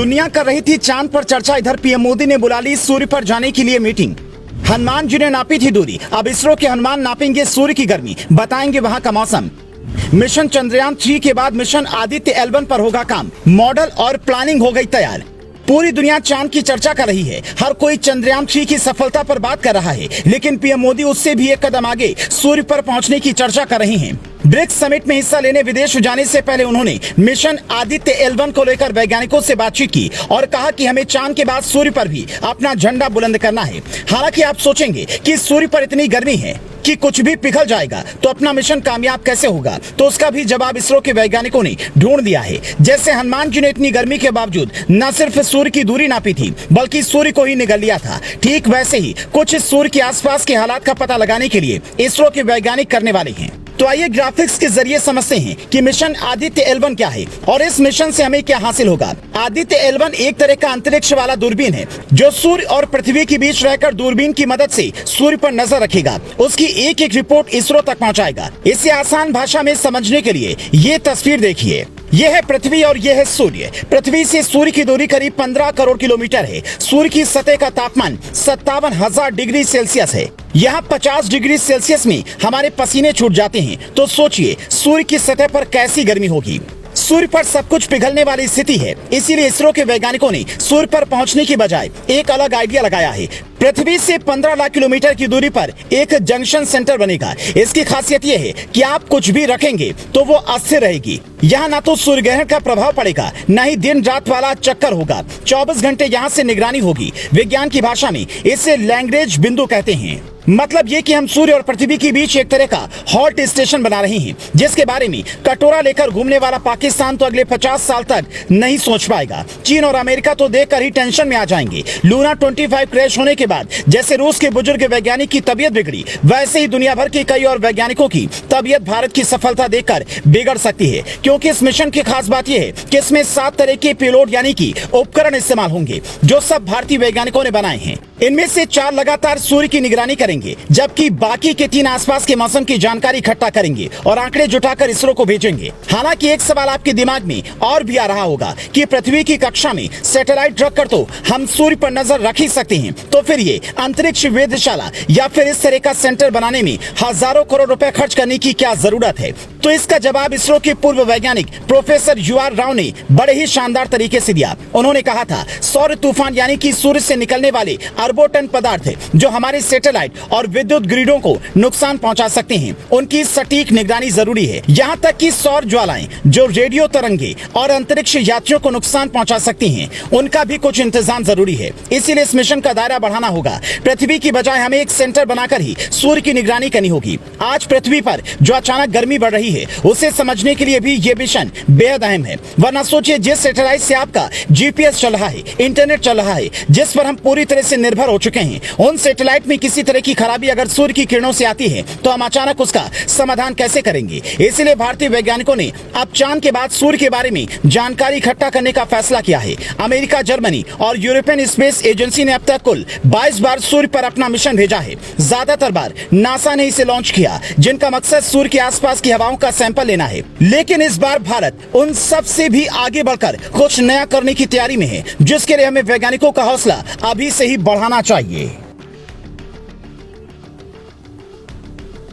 दुनिया कर रही थी चांद पर चर्चा, इधर पीएम मोदी ने बुला ली सूर्य पर जाने के लिए मीटिंग। हनुमान जी ने नापी थी दूरी, अब इसरो के हनुमान नापेंगे सूर्य की गर्मी, बताएंगे वहां का मौसम। मिशन चंद्रयान 3 के बाद मिशन आदित्य L1 पर होगा काम, मॉडल और प्लानिंग हो गई तैयार। पूरी दुनिया चांद की चर्चा कर रही है, हर कोई चंद्रयान 3 की सफलता पर बात कर रहा है, लेकिन पीएम मोदी उससे भी एक कदम आगे सूर्य पर पहुंचने की चर्चा कर रही हैं। ब्रिक्स समिट में हिस्सा लेने विदेश जाने से पहले उन्होंने मिशन आदित्य L1 को लेकर वैज्ञानिकों से बातचीत की और कहा कि हमें चांद के बाद सूर्य पर भी अपना झंडा बुलंद करना है। हालांकि आप सोचेंगे कि सूर्य पर इतनी गर्मी है कि कुछ भी पिघल जाएगा तो अपना मिशन कामयाब कैसे होगा, तो उसका भी जवाब इसरो के वैज्ञानिकों ने ढूंढ दिया है। जैसे हनुमान जी ने इतनी गर्मी के बावजूद न सिर्फ सूर्य की दूरी नापी थी बल्कि सूर्य को ही निगल लिया था, ठीक वैसे ही कुछ सूर्य के आसपास के हालात का पता लगाने के लिए इसरो के वैज्ञानिक करने वाले हैं। तो आइए ग्राफिक्स के जरिए समझते हैं कि मिशन आदित्य L1 क्या है और इस मिशन से हमें क्या हासिल होगा। आदित्य L1 एक तरह का अंतरिक्ष वाला दूरबीन है जो सूर्य और पृथ्वी के बीच रहकर दूरबीन की मदद से सूर्य पर नजर रखेगा, उसकी एक एक रिपोर्ट इसरो तक पहुंचाएगा। इसे आसान भाषा में समझने के लिए ये तस्वीर देखिए। यह है पृथ्वी और यह है सूर्य। पृथ्वी से सूर्य की दूरी करीब 15 करोड़ किलोमीटर है। सूर्य की सतह का तापमान 57,000 डिग्री सेल्सियस है। यहाँ 50 डिग्री सेल्सियस में हमारे पसीने छूट जाते हैं, तो सोचिए सूर्य की सतह पर कैसी गर्मी होगी। सूर्य पर सब कुछ पिघलने वाली स्थिति है, इसीलिए इसरो के वैज्ञानिकों ने सूर्य पर पहुंचने की बजाय एक अलग आइडिया लगाया है। पृथ्वी से 15 लाख किलोमीटर की दूरी पर एक जंक्शन सेंटर बनेगा। इसकी खासियत यह है कि आप कुछ भी रखेंगे तो वो अस्थिर रहेगी। यहाँ ना तो सूर्य ग्रहण का प्रभाव पड़ेगा, न ही दिन रात वाला चक्कर होगा। 24 घंटे यहाँ से निगरानी होगी। विज्ञान की भाषा में इसे लैग्रेंज बिंदु कहते हैं। मतलब ये कि हम सूर्य और पृथ्वी के बीच एक तरह का हॉल्ट स्टेशन बना रहे हैं, जिसके बारे में कटोरा लेकर घूमने वाला पाकिस्तान तो अगले 50 साल तक नहीं सोच पाएगा। चीन और अमेरिका तो देखकर ही टेंशन में आ जाएंगे। लूना 25 क्रैश होने के बाद जैसे रूस के बुजुर्ग वैज्ञानिक की तबीयत बिगड़ी, वैसे ही दुनिया भर के कई और वैज्ञानिकों की तबीयत भारत की सफलता देखकर बिगड़ सकती है, क्योंकि इस मिशन की खास बात यह है कि इसमें 7 तरह के पेलोड यानी कि उपकरण इस्तेमाल होंगे, जो सब भारतीय वैज्ञानिकों ने बनाए हैं। इनमें से 4 लगातार सूर्य की निगरानी करेंगे, जबकि बाकी के 3 आसपास के मौसम की जानकारी इकट्ठा करेंगे और आंकड़े जुटाकर इसरो को भेजेंगे। हालांकि एक सवाल आपके दिमाग में और भी आ रहा होगा कि पृथ्वी की कक्षा में सैटेलाइट रखकर तो हम सूर्य पर नजर रख ही सकते हैं, तो फिर ये अंतरिक्ष वेधशाला या फिर इस तरह का सेंटर बनाने में हजारों करोड़ रुपए खर्च करने की क्या जरूरत है? तो इसका जवाब इसरो के पूर्व वैज्ञानिक प्रोफेसर UR राव ने बड़े ही शानदार तरीके से दिया। उन्होंने कहा था, सौर तूफान यानी कि सूर्य से निकलने वाले अरबों टन पदार्थ जो हमारे सैटेलाइट और विद्युत ग्रिडों को नुकसान पहुंचा सकते हैं, उनकी सटीक निगरानी जरूरी है। यहाँ तक कि सौर ज्वालाएं जो रेडियो तरंगे और अंतरिक्ष यात्रियों को नुकसान पहुंचा सकती हैं, उनका भी कुछ इंतजाम जरूरी है। इसीलिए इस मिशन का दायरा बढ़ाना होगा। पृथ्वी की बजाय हमें एक सेंटर बनाकर ही सूर्य की निगरानी करनी होगी। आज पृथ्वी पर जो अचानक गर्मी बढ़ रही है, उसे समझने के लिए भी ये मिशन बेहद अहम है। वरना सोचिए, जिस सैटेलाइट से आपका GPS चल रहा है, इंटरनेट चल रहा है, जिस पर हम पूरी तरह से निर्भर हो चुके हैं, उन सैटेलाइट में किसी तरह की खराबी अगर सूर्य की किरणों से आती है तो हम अचानक उसका समाधान कैसे करेंगे? इसलिए भारतीय वैज्ञानिकों ने अब चांद के बाद सूर्य के बारे में जानकारी इकट्ठा करने का फैसला किया है। अमेरिका, जर्मनी और यूरोपियन स्पेस एजेंसी ने अब तक कुल 22 बार सूर्य पर अपना मिशन भेजा है। ज्यादातर बार नासा ने इसे लॉन्च किया, जिनका मकसद सूर्य के आसपास की हवाओं का सैंपल लेना है। लेकिन इस बार भारत उन सब से भी आगे बढ़कर कुछ नया करने की तैयारी में है, जिसके लिए हमें वैज्ञानिकों का हौसला अभी से ही बढ़ाना चाहिए।